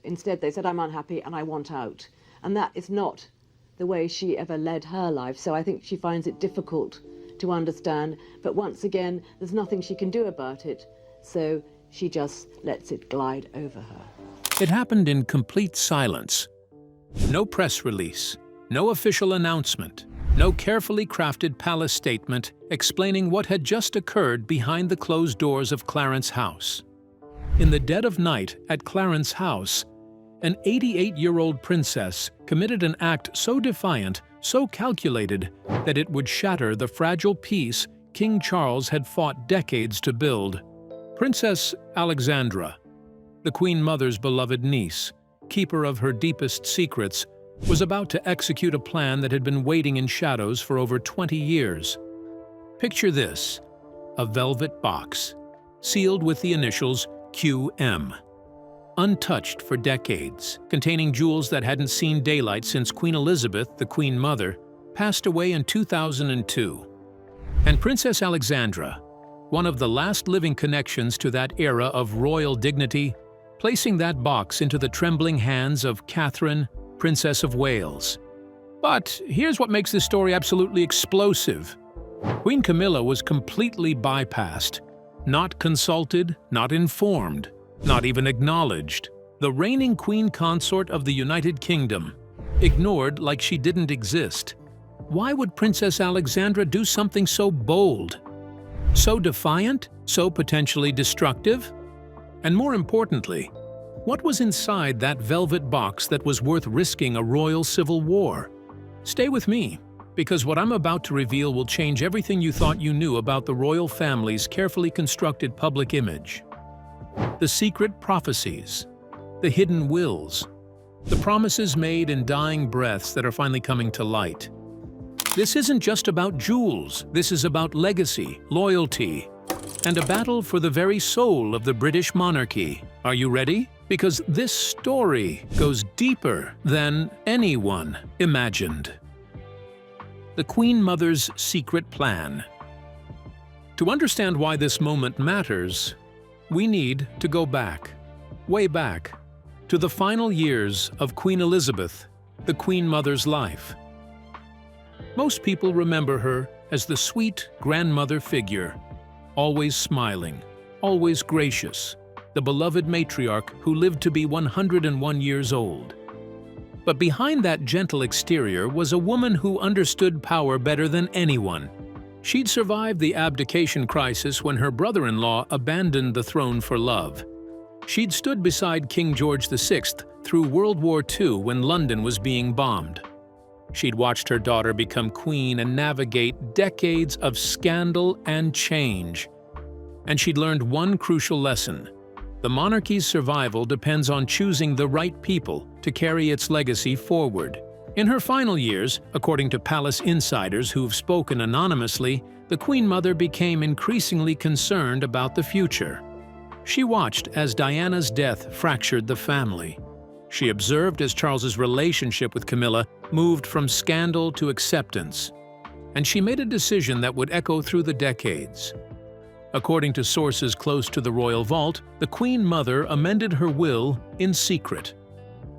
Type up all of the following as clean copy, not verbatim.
Instead, they said, I'm unhappy and I want out. And that is not the way she ever led her life. So I think she finds it difficult to understand. But once again, there's nothing she can do about it. So she just lets it glide over her. It happened in complete silence. No press release, no official announcement, no carefully crafted palace statement explaining what had just occurred behind the closed doors of Clarence House. In the dead of night at Clarence House, an 88-year-old princess committed an act so defiant, so calculated, that it would shatter the fragile peace King Charles had fought decades to build. Princess Alexandra, the Queen Mother's beloved niece, keeper of her deepest secrets, was about to execute a plan that had been waiting in shadows for over 20 years. Picture this: a velvet box, sealed with the initials QM. Untouched for decades, containing jewels that hadn't seen daylight since Queen Elizabeth, the Queen Mother, passed away in 2002. And Princess Alexandra, one of the last living connections to that era of royal dignity, placing that box into the trembling hands of Catherine, Princess of Wales. But here's what makes this story absolutely explosive. Queen Camilla was completely bypassed, not consulted, not informed, not even acknowledged. The reigning Queen Consort of the United Kingdom, ignored like she didn't exist. Why would Princess Alexandra do something so bold? So defiant? So potentially destructive? And more importantly, what was inside that velvet box that was worth risking a royal civil war? Stay with me, because what I'm about to reveal will change everything you thought you knew about the royal family's carefully constructed public image. The secret prophecies, the hidden wills, the promises made in dying breaths that are finally coming to light. This isn't just about jewels, this is about legacy, loyalty, and a battle for the very soul of the British monarchy. Are you ready? Because this story goes deeper than anyone imagined. The Queen Mother's secret plan. To understand why this moment matters, we need to go back, way back, to the final years of Queen Elizabeth, the Queen Mother's life. Most people remember her as the sweet grandmother figure, always smiling, always gracious, the beloved matriarch who lived to be 101 years old. But behind that gentle exterior was a woman who understood power better than anyone. She'd survived the abdication crisis when her brother-in-law abandoned the throne for love. She'd stood beside King George VI through World War II when London was being bombed. She'd watched her daughter become queen and navigate decades of scandal and change. And she'd learned one crucial lesson: the monarchy's survival depends on choosing the right people to carry its legacy forward. In her final years, according to palace insiders who've spoken anonymously, the Queen Mother became increasingly concerned about the future. She watched as Diana's death fractured the family. She observed as Charles's relationship with Camilla moved from scandal to acceptance. And she made a decision that would echo through the decades. According to sources close to the royal vault, the Queen Mother amended her will in secret.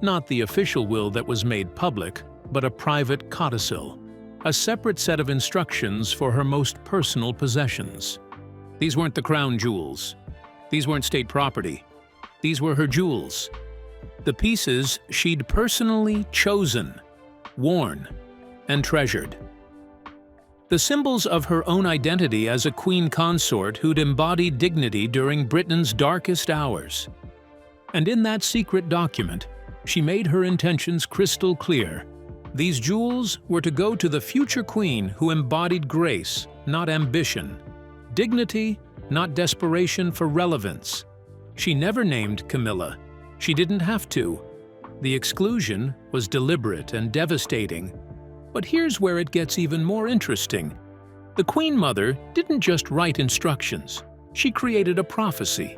Not the official will that was made public, but a private codicil, a separate set of instructions for her most personal possessions. These weren't the crown jewels. These weren't state property. These were her jewels. The pieces she'd personally chosen, worn, and treasured. The symbols of her own identity as a queen consort who'd embodied dignity during Britain's darkest hours. And in that secret document, she made her intentions crystal clear. These jewels were to go to the future queen who embodied grace, not ambition, dignity, not desperation for relevance. She never named Camilla. She didn't have to. The exclusion was deliberate and devastating. But here's where it gets even more interesting. The Queen Mother didn't just write instructions. She created a prophecy.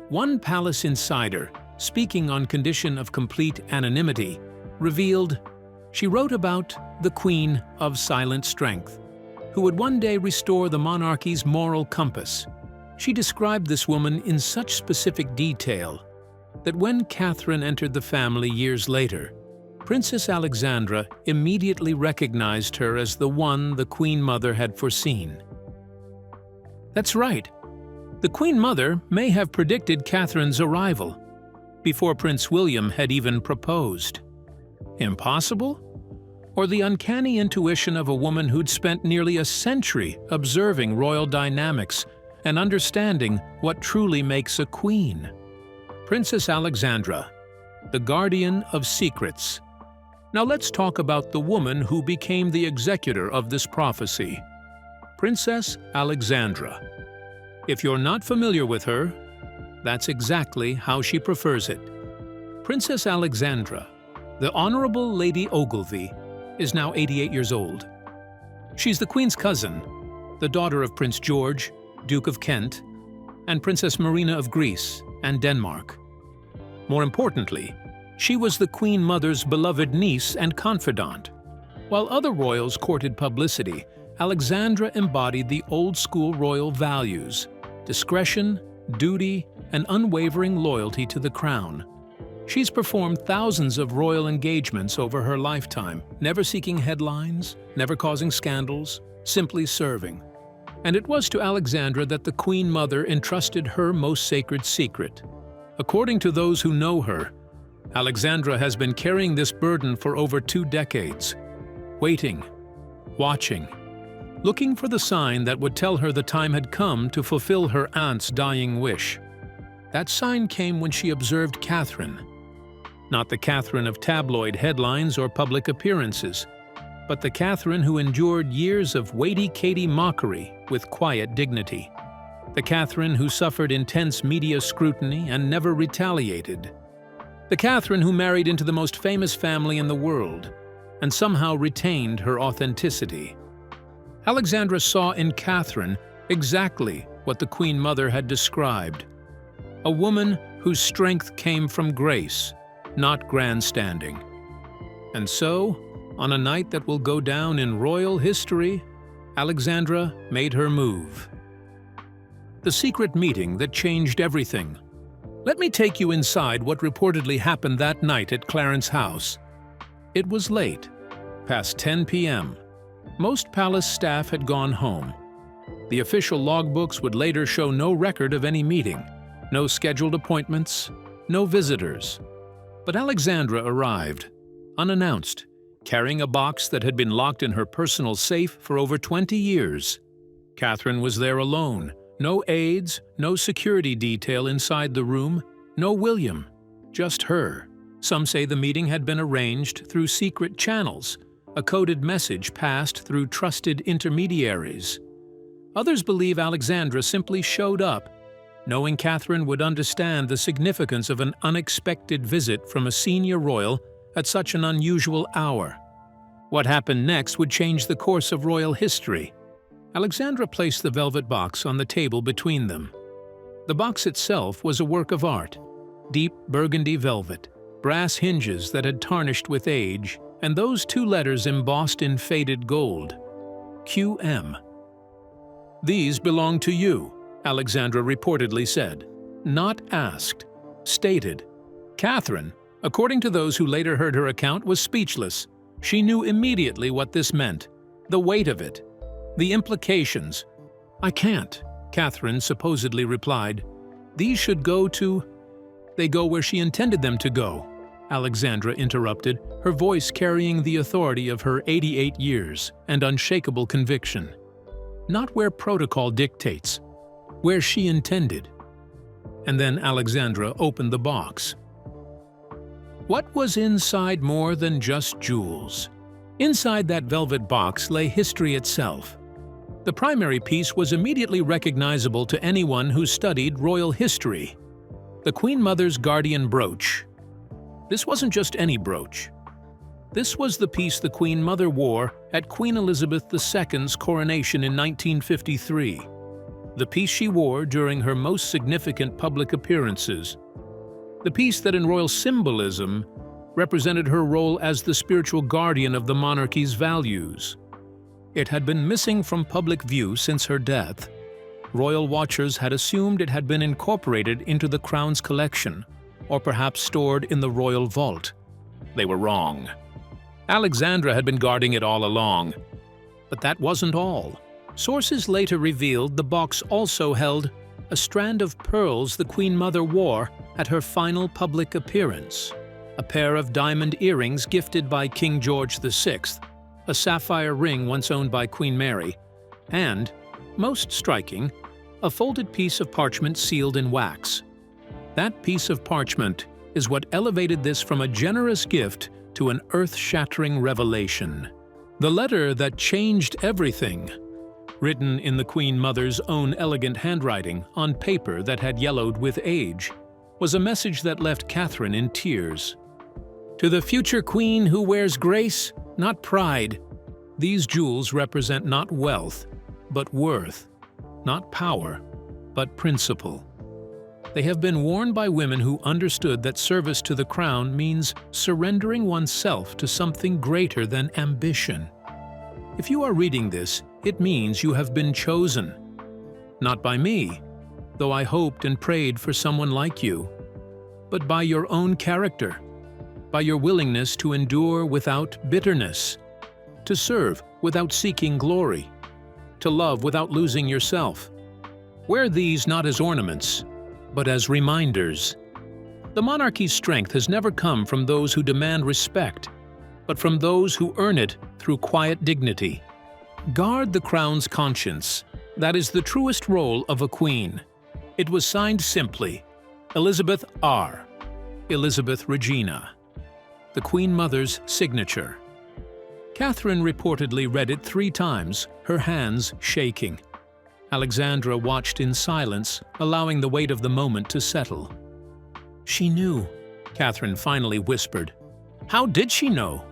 One palace insider, speaking on condition of complete anonymity, revealed she wrote about the Queen of Silent Strength, who would one day restore the monarchy's moral compass. She described this woman in such specific detail. that when Catherine entered the family years later, Princess Alexandra immediately recognized her as the one the Queen Mother had foreseen. That's right. The Queen Mother may have predicted Catherine's arrival before Prince William had even proposed. Impossible? Or the uncanny intuition of a woman who'd spent nearly a century observing royal dynamics and understanding what truly makes a queen? Princess Alexandra, the guardian of secrets. Now let's talk about the woman who became the executor of this prophecy, Princess Alexandra. If you're not familiar with her, that's exactly how she prefers it. Princess Alexandra, the Honorable Lady Ogilvy, is now 88 years old. She's the Queen's cousin, the daughter of Prince George, Duke of Kent, and Princess Marina of Greece and Denmark. More importantly, she was the Queen Mother's beloved niece and confidant. While other royals courted publicity, Alexandra embodied the old-school royal values: discretion, duty, and unwavering loyalty to the crown. She's performed thousands of royal engagements over her lifetime, never seeking headlines, never causing scandals, simply serving. And it was to Alexandra that the Queen Mother entrusted her most sacred secret. According to those who know her, Alexandra has been carrying this burden for over 2 decades, waiting, watching, looking for the sign that would tell her the time had come to fulfill her aunt's dying wish. That sign came when she observed Catherine. Not the Catherine of tabloid headlines or public appearances, but the Catherine who endured years of weighty-Katie mockery with quiet dignity. The Catherine who suffered intense media scrutiny and never retaliated. The Catherine who married into the most famous family in the world and somehow retained her authenticity. Alexandra saw in Catherine exactly what the Queen Mother had described: a woman whose strength came from grace, not grandstanding. And so, on a night that will go down in royal history, Alexandra made her move. The secret meeting that changed everything. Let me take you inside what reportedly happened that night at Clarence House. It was late, past 10 p.m. Most palace staff had gone home. The official logbooks would later show no record of any meeting, no scheduled appointments, no visitors. But Alexandra arrived, unannounced, carrying a box that had been locked in her personal safe for over 20 years. Catherine was there alone. No aides, no security detail inside the room, no William, just her. Some say the meeting had been arranged through secret channels, a coded message passed through trusted intermediaries. Others believe Alexandra simply showed up, knowing Catherine would understand the significance of an unexpected visit from a senior royal at such an unusual hour. What happened next would change the course of royal history. Alexandra placed the velvet box on the table between them. The box itself was a work of art: deep burgundy velvet, brass hinges that had tarnished with age, and those 2 letters embossed in faded gold: QM. "These belong to you," Alexandra reportedly said. Not asked, stated. Catherine, according to those who later heard her account, was speechless. She knew immediately what this meant, the weight of it, the implications. "I can't," Catherine supposedly replied. "These should go to—" "They go where she intended them to go," Alexandra interrupted, her voice carrying the authority of her 88 years and unshakable conviction. "Not where protocol dictates, where she intended." And then Alexandra opened the box. What was inside more than just jewels? Inside that velvet box lay history itself. The primary piece was immediately recognizable to anyone who studied royal history: the Queen Mother's guardian brooch. This wasn't just any brooch. This was the piece the Queen Mother wore at Queen Elizabeth II's coronation in 1953. The piece she wore during her most significant public appearances. The piece that in royal symbolism represented her role as the spiritual guardian of the monarchy's values. It had been missing from public view since her death. Royal watchers had assumed it had been incorporated into the crown's collection, or perhaps stored in the royal vault. They were wrong. Alexandra had been guarding it all along. But that wasn't all. Sources later revealed the box also held a strand of pearls the Queen Mother wore at her final public appearance, a pair of diamond earrings gifted by King George VI, a sapphire ring once owned by Queen Mary, and, most striking, a folded piece of parchment sealed in wax. That piece of parchment is what elevated this from a generous gift to an earth-shattering revelation. The letter that changed everything, written in the Queen Mother's own elegant handwriting on paper that had yellowed with age, was a message that left Catherine in tears. To the future queen who wears grace, not pride, these jewels represent not wealth, but worth, not power, but principle. They have been worn by women who understood that service to the crown means surrendering oneself to something greater than ambition. If you are reading this, it means you have been chosen. Not by me, though I hoped and prayed for someone like you, but by your own character, by your willingness to endure without bitterness, to serve without seeking glory, to love without losing yourself. Wear these not as ornaments, but as reminders. The monarchy's strength has never come from those who demand respect, but from those who earn it through quiet dignity. Guard the crown's conscience. That is the truest role of a queen. It was signed simply, Elizabeth R. Elizabeth Regina. The Queen Mother's signature. Catherine reportedly read it 3 times, her hands shaking. Alexandra watched in silence, allowing the weight of the moment to settle. "She knew," Catherine finally whispered. "How did she know?"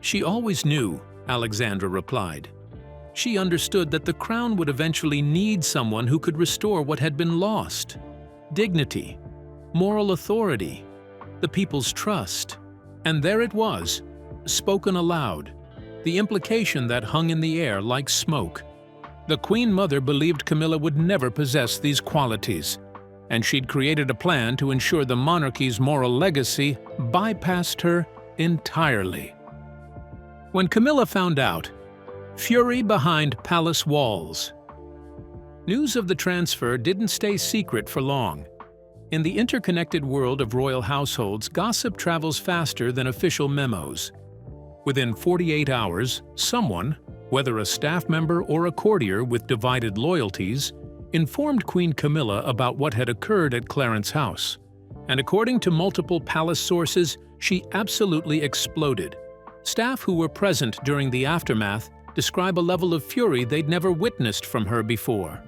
"She always knew," Alexandra replied. "She understood that the crown would eventually need someone who could restore what had been lost. Dignity, moral authority, the people's trust. And there it was, spoken aloud, the implication that hung in the air like smoke. The Queen Mother believed Camilla would never possess these qualities, and she'd created a plan to ensure the monarchy's moral legacy bypassed her entirely. When Camilla found out, fury behind palace walls. News of the transfer didn't stay secret for long. In the interconnected world of royal households, gossip travels faster than official memos. Within 48 hours, someone, whether a staff member or a courtier with divided loyalties, informed Queen Camilla about what had occurred at Clarence House. And according to multiple palace sources, she absolutely exploded. Staff who were present during the aftermath describe a level of fury they'd never witnessed from her before.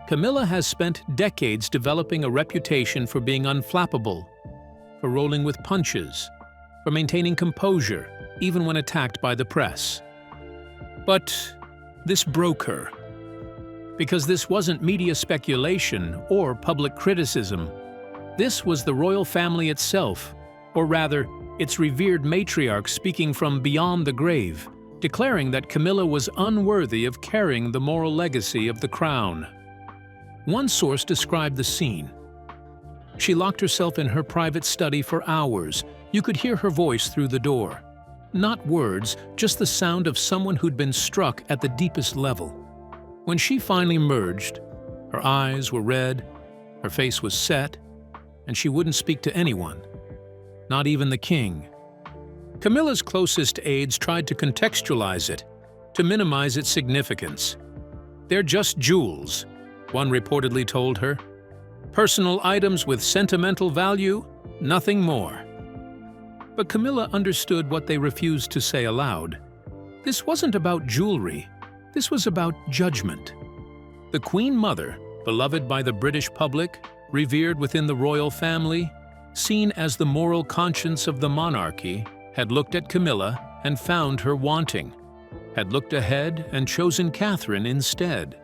Camilla has spent decades developing a reputation for being unflappable, for rolling with punches, for maintaining composure, even when attacked by the press. But this broke her. Because this wasn't media speculation or public criticism. This was the royal family itself, or rather, its revered matriarch speaking from beyond the grave, declaring that Camilla was unworthy of carrying the moral legacy of the crown. One source described the scene. She locked herself in her private study for hours. You could hear her voice through the door. Not words, just the sound of someone who'd been struck at the deepest level. When she finally emerged, her eyes were red, her face was set, and she wouldn't speak to anyone, not even the king. Camilla's closest aides tried to contextualize it, to minimize its significance. "They're just jewels," one reportedly told her. "Personal items with sentimental value, nothing more." But Camilla understood what they refused to say aloud. This wasn't about jewelry. This was about judgment. The Queen Mother, beloved by the British public, revered within the royal family, seen as the moral conscience of the monarchy, had looked at Camilla and found her wanting, had looked ahead and chosen Catherine instead.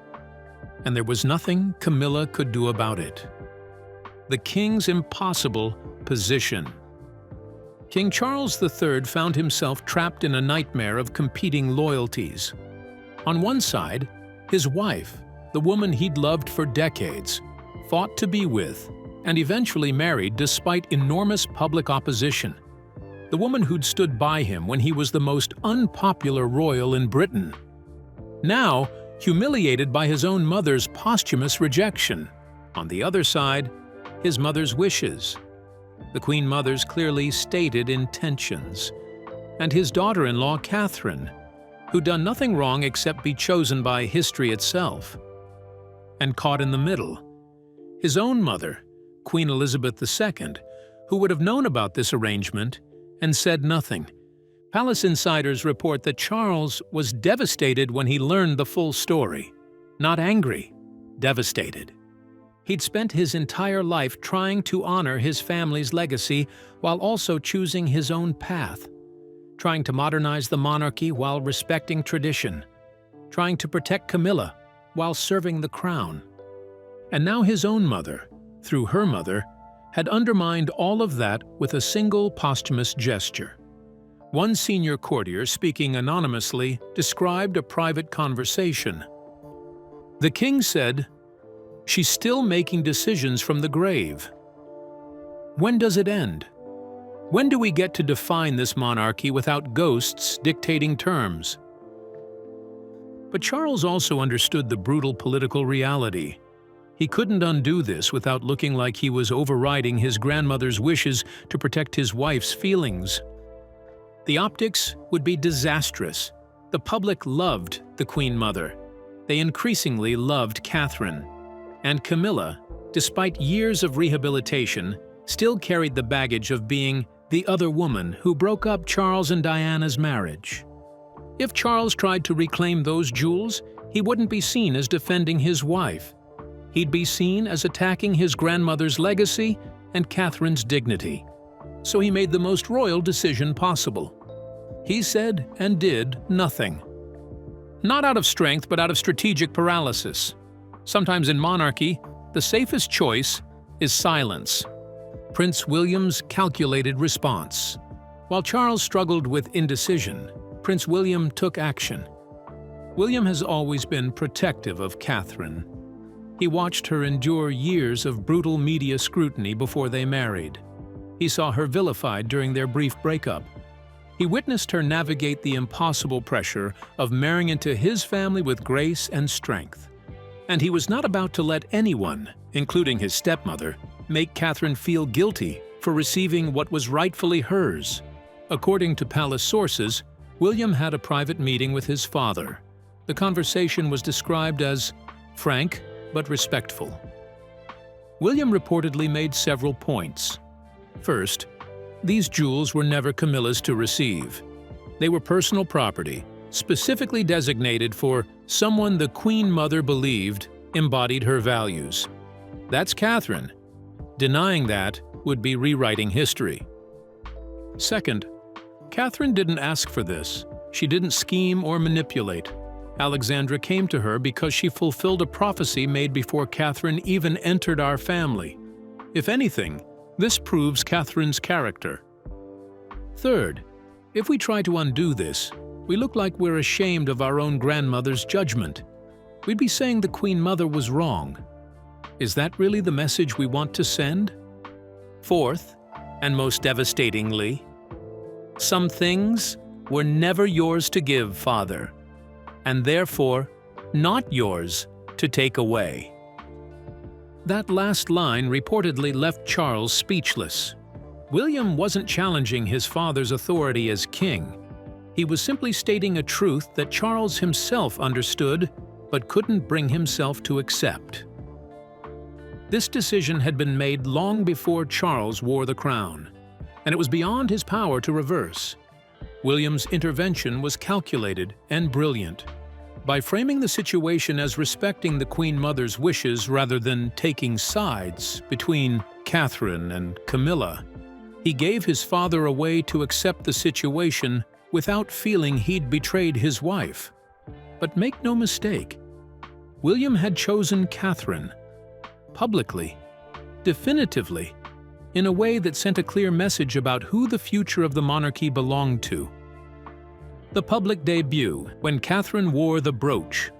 And there was nothing Camilla could do about it. The king's impossible position. King Charles III found himself trapped in a nightmare of competing loyalties. On one side, his wife, the woman he'd loved for decades, fought to be with, and eventually married despite enormous public opposition. The woman who'd stood by him when he was the most unpopular royal in Britain. Now, humiliated by his own mother's posthumous rejection. On the other side, his mother's wishes, the Queen Mother's clearly stated intentions, and his daughter-in-law Catherine, who'd done nothing wrong except be chosen by history itself. And caught in the middle, his own mother, Queen Elizabeth II, who would have known about this arrangement and said nothing. Palace insiders report that Charles was devastated when he learned the full story. Not angry, devastated. He'd spent his entire life trying to honor his family's legacy while also choosing his own path, trying to modernize the monarchy while respecting tradition, trying to protect Camilla while serving the crown. And now his own mother, through her mother, had undermined all of that with a single posthumous gesture. One senior courtier, speaking anonymously, described a private conversation. The king said, "She's still making decisions from the grave. When does it end? When do we get to define this monarchy without ghosts dictating terms?" But Charles also understood the brutal political reality. He couldn't undo this without looking like he was overriding his grandmother's wishes to protect his wife's feelings. The optics would be disastrous. The public loved the Queen Mother. They increasingly loved Catherine. And Camilla, despite years of rehabilitation, still carried the baggage of being the other woman who broke up Charles and Diana's marriage. If Charles tried to reclaim those jewels, he wouldn't be seen as defending his wife. He'd be seen as attacking his grandmother's legacy and Catherine's dignity. So he made the most royal decision possible. He said and did nothing. Not out of strength, but out of strategic paralysis. Sometimes in monarchy, the safest choice is silence. Prince William's calculated response. While Charles struggled with indecision, Prince William took action. William has always been protective of Catherine. He watched her endure years of brutal media scrutiny before they married. He saw her vilified during their brief breakup. He witnessed her navigate the impossible pressure of marrying into his family with grace and strength. And he was not about to let anyone, including his stepmother, make Catherine feel guilty for receiving what was rightfully hers. According to palace sources, William had a private meeting with his father. The conversation was described as frank but respectful. William reportedly made several points. First, these jewels were never Camilla's to receive. They were personal property, specifically designated for someone the Queen Mother believed embodied her values. That's Catherine. Denying that would be rewriting history. Second, Catherine didn't ask for this. She didn't scheme or manipulate. Alexandra came to her because she fulfilled a prophecy made before Catherine even entered our family. If anything, this proves Catherine's character. Third, if we try to undo this, we look like we're ashamed of our own grandmother's judgment. We'd be saying the Queen Mother was wrong. Is that really the message we want to send? Fourth, and most devastatingly, some things were never yours to give, Father, and therefore not yours to take away. That last line reportedly left Charles speechless. William wasn't challenging his father's authority as king. He was simply stating a truth that Charles himself understood but couldn't bring himself to accept. This decision had been made long before Charles wore the crown, and it was beyond his power to reverse. William's intervention was calculated and brilliant. By framing the situation as respecting the Queen Mother's wishes rather than taking sides between Catherine and Camilla, he gave his father a way to accept the situation without feeling he'd betrayed his wife. But make no mistake, William had chosen Catherine, publicly, definitively, in a way that sent a clear message about who the future of the monarchy belonged to. The public debut, when Catherine wore the brooch.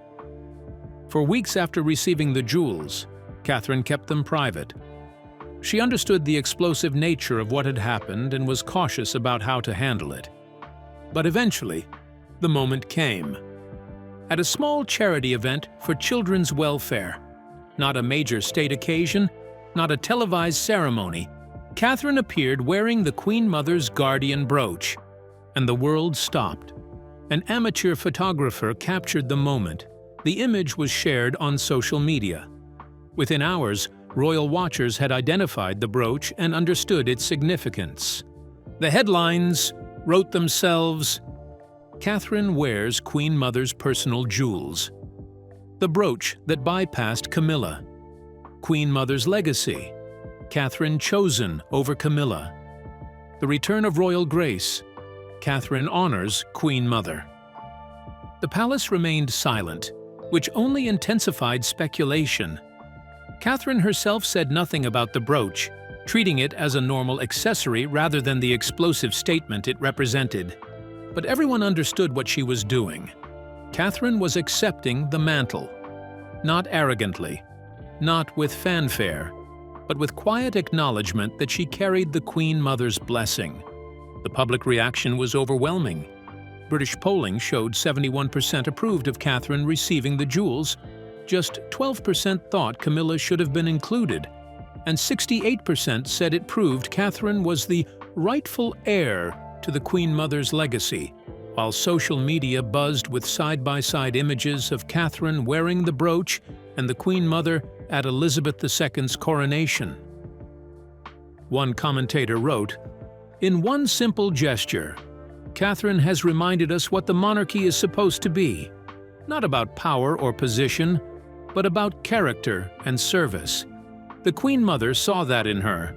For weeks after receiving the jewels, Catherine kept them private. She understood the explosive nature of what had happened and was cautious about how to handle it. But eventually, the moment came. At a small charity event for children's welfare, not a major state occasion, not a televised ceremony, Catherine appeared wearing the Queen Mother's guardian brooch, and the world stopped. An amateur photographer captured the moment. The image was shared on social media. Within hours, royal watchers had identified the brooch and understood its significance. The headlines wrote themselves, "Catherine wears Queen Mother's personal jewels." The brooch that bypassed Camilla. Queen Mother's legacy. Catherine chosen over Camilla. The return of royal grace. Catherine honors Queen Mother. The palace remained silent, which only intensified speculation. Catherine herself said nothing about the brooch, treating it as a normal accessory rather than the explosive statement it represented. But everyone understood what she was doing. Catherine was accepting the mantle. Not arrogantly, not with fanfare, but with quiet acknowledgement that she carried the Queen Mother's blessing. The public reaction was overwhelming. British polling showed 71% approved of Catherine receiving the jewels, just 12% thought Camilla should have been included, and 68% said it proved Catherine was the rightful heir to the Queen Mother's legacy, while social media buzzed with side-by-side images of Catherine wearing the brooch and the Queen Mother at Elizabeth II's coronation. One commentator wrote, "In one simple gesture, Catherine has reminded us what the monarchy is supposed to be, not about power or position, but about character and service. The Queen Mother saw that in her,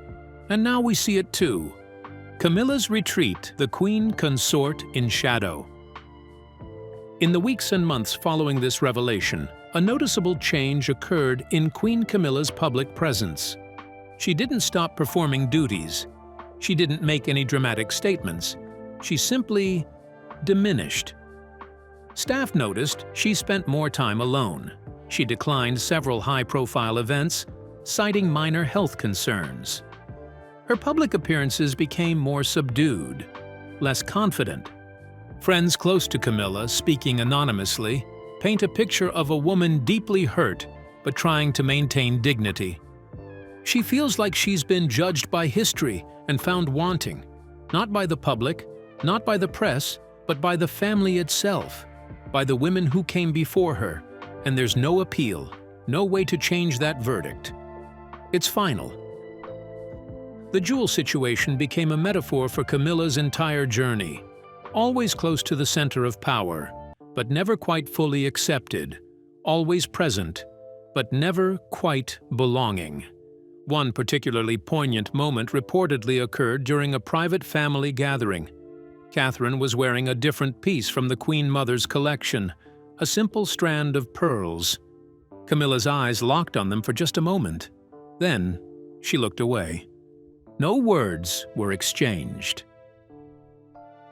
and now we see it too. Camilla's retreat, the Queen Consort in shadow." In the weeks and months following this revelation, a noticeable change occurred in Queen Camilla's public presence. She didn't stop performing duties. She didn't make any dramatic statements. She simply diminished. Staff noticed she spent more time alone. She declined several high-profile events, citing minor health concerns. Her public appearances became more subdued, less confident. Friends close to Camilla, speaking anonymously, paint a picture of a woman deeply hurt but trying to maintain dignity. She feels like she's been judged by history and found wanting, not by the public, not by the press, but by the family itself, by the women who came before her, and there's no appeal, no way to change that verdict. It's final. The jewel situation became a metaphor for Camilla's entire journey, always close to the center of power, but never quite fully accepted, always present, but never quite belonging. One particularly poignant moment reportedly occurred during a private family gathering. Catherine was wearing a different piece from the Queen Mother's collection, a simple strand of pearls. Camilla's eyes locked on them for just a moment. Then, she looked away. No words were exchanged.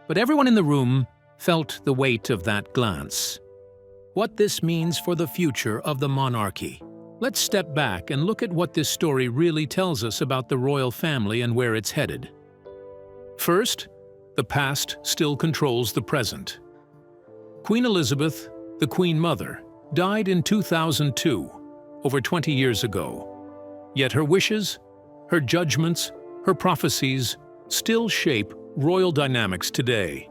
But everyone in the room felt the weight of that glance. What this means for the future of the monarchy. Let's step back and look at what this story really tells us about the royal family and where it's headed. First, the past still controls the present. Queen Elizabeth, the Queen Mother, died in 2002, over 20 years ago. Yet her wishes, her judgments, her prophecies still shape royal dynamics today.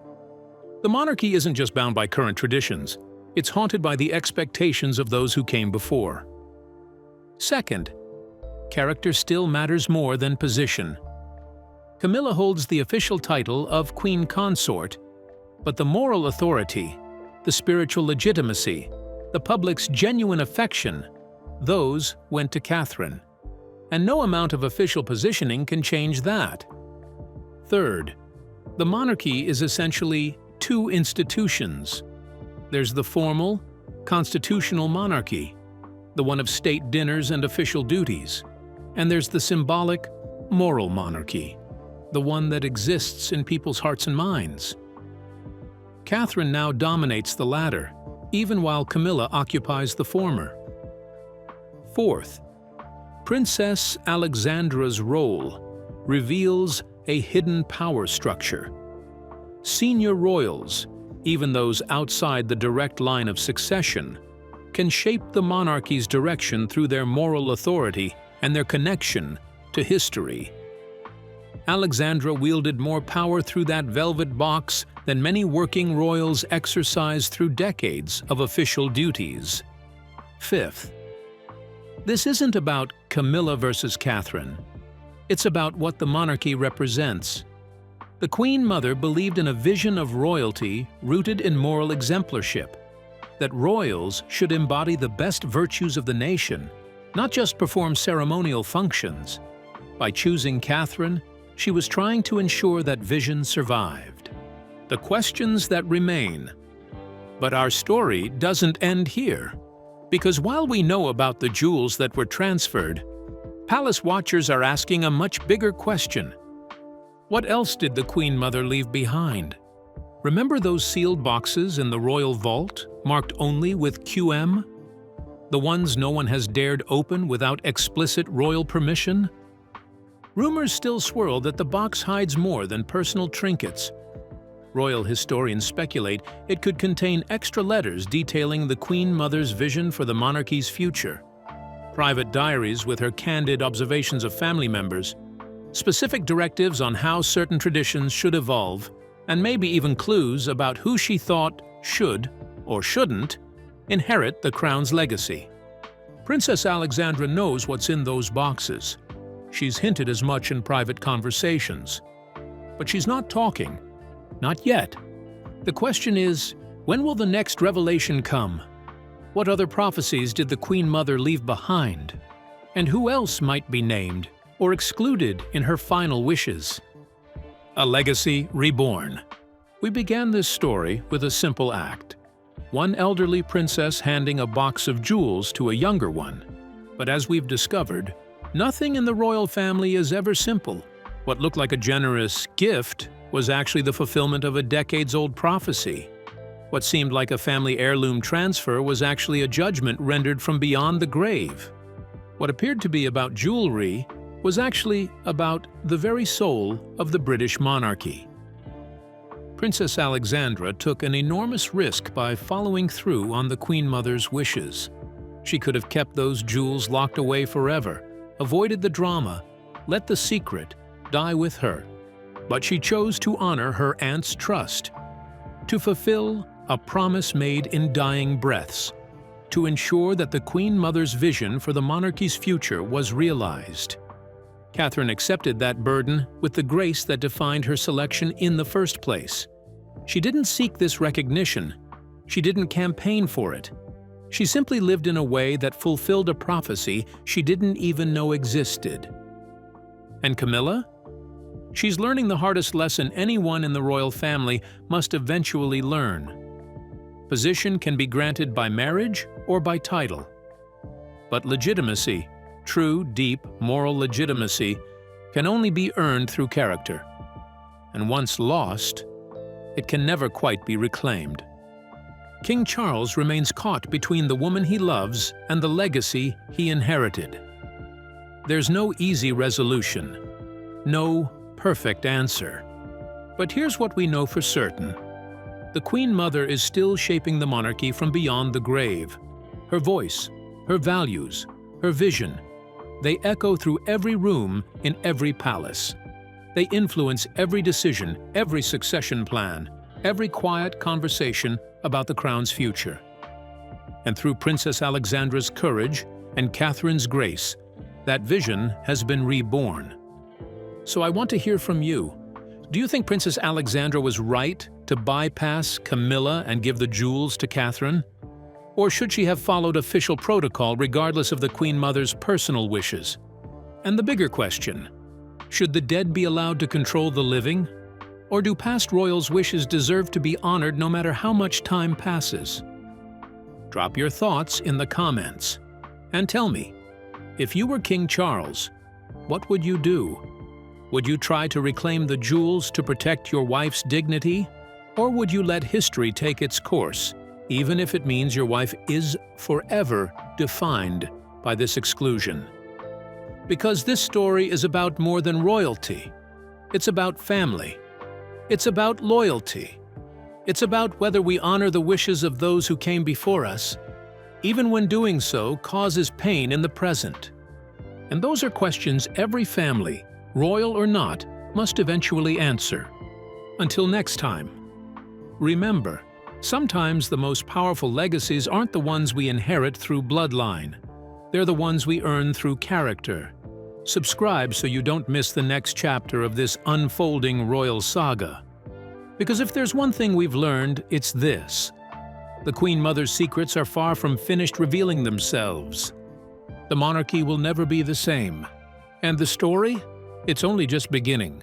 The monarchy isn't just bound by current traditions, it's haunted by the expectations of those who came before. Second, character still matters more than position. Camilla holds the official title of Queen Consort, but the moral authority, the spiritual legitimacy, the public's genuine affection, those went to Catherine. And no amount of official positioning can change that. Third, the monarchy is essentially two institutions. There's the formal, constitutional monarchy, the one of state dinners and official duties, and there's the symbolic, moral monarchy, the one that exists in people's hearts and minds. Catherine now dominates the latter, even while Camilla occupies the former. Fourth, Princess Alexandra's role reveals a hidden power structure. Senior royals, even those outside the direct line of succession, can shape the monarchy's direction through their moral authority and their connection to history. Alexandra wielded more power through that velvet box than many working royals exercise through decades of official duties. Fifth, this isn't about Camilla versus Catherine. It's about what the monarchy represents. The Queen Mother believed in a vision of royalty rooted in moral exemplarship, that royals should embody the best virtues of the nation, not just perform ceremonial functions. By choosing Catherine, she was trying to ensure that vision survived. The questions that remain. But our story doesn't end here, because while we know about the jewels that were transferred, palace watchers are asking a much bigger question. What else did the Queen Mother leave behind? Remember those sealed boxes in the royal vault, marked only with QM? The ones no one has dared open without explicit royal permission? Rumors still swirl that the box hides more than personal trinkets. Royal historians speculate it could contain extra letters detailing the Queen Mother's vision for the monarchy's future, private diaries with her candid observations of family members, specific directives on how certain traditions should evolve, and maybe even clues about who she thought should, or shouldn't, inherit the crown's legacy. Princess Alexandra knows what's in those boxes. She's hinted as much in private conversations. But she's not talking. Not yet. The question is, when will the next revelation come? What other prophecies did the Queen Mother leave behind? And who else might be named or excluded in her final wishes? A legacy reborn. We began this story with a simple act. One elderly princess handing a box of jewels to a younger one. But as we've discovered, nothing in the royal family is ever simple. What looked like a generous gift was actually the fulfillment of a decades-old prophecy. What seemed like a family heirloom transfer was actually a judgment rendered from beyond the grave. What appeared to be about jewelry was actually about the very soul of the British monarchy. Princess Alexandra took an enormous risk by following through on the Queen Mother's wishes. She could have kept those jewels locked away forever, avoided the drama, let the secret die with her. But she chose to honor her aunt's trust, to fulfill a promise made in dying breaths, to ensure that the Queen Mother's vision for the monarchy's future was realized. Catherine accepted that burden with the grace that defined her selection in the first place. She didn't seek this recognition. She didn't campaign for it. She simply lived in a way that fulfilled a prophecy she didn't even know existed. And Camilla? She's learning the hardest lesson anyone in the royal family must eventually learn. Position can be granted by marriage or by title. But legitimacy, true, deep, moral legitimacy, can only be earned through character. And once lost, it can never quite be reclaimed. King Charles remains caught between the woman he loves and the legacy he inherited. There's no easy resolution, no perfect answer. But here's what we know for certain. The Queen Mother is still shaping the monarchy from beyond the grave. Her voice, her values, her vision, they echo through every room in every palace. They influence every decision, every succession plan, every quiet conversation about the crown's future. And through Princess Alexandra's courage and Catherine's grace, that vision has been reborn. So I want to hear from you. Do you think Princess Alexandra was right to bypass Camilla and give the jewels to Catherine? Or should she have followed official protocol regardless of the Queen Mother's personal wishes? And the bigger question, should the dead be allowed to control the living? Or do past royals' wishes deserve to be honored no matter how much time passes? Drop your thoughts in the comments. And tell me, if you were King Charles, what would you do? Would you try to reclaim the jewels to protect your wife's dignity? Or would you let history take its course, even if it means your wife is forever defined by this exclusion? Because this story is about more than royalty. It's about family. It's about loyalty. It's about whether we honor the wishes of those who came before us, even when doing so causes pain in the present. And those are questions every family, royal or not, must eventually answer. Until next time, remember, sometimes the most powerful legacies aren't the ones we inherit through bloodline. They're the ones we earn through character. Subscribe so you don't miss the next chapter of this unfolding royal saga. Because if there's one thing we've learned, it's this: the Queen Mother's secrets are far from finished revealing themselves. The monarchy will never be the same. And the story? It's only just beginning.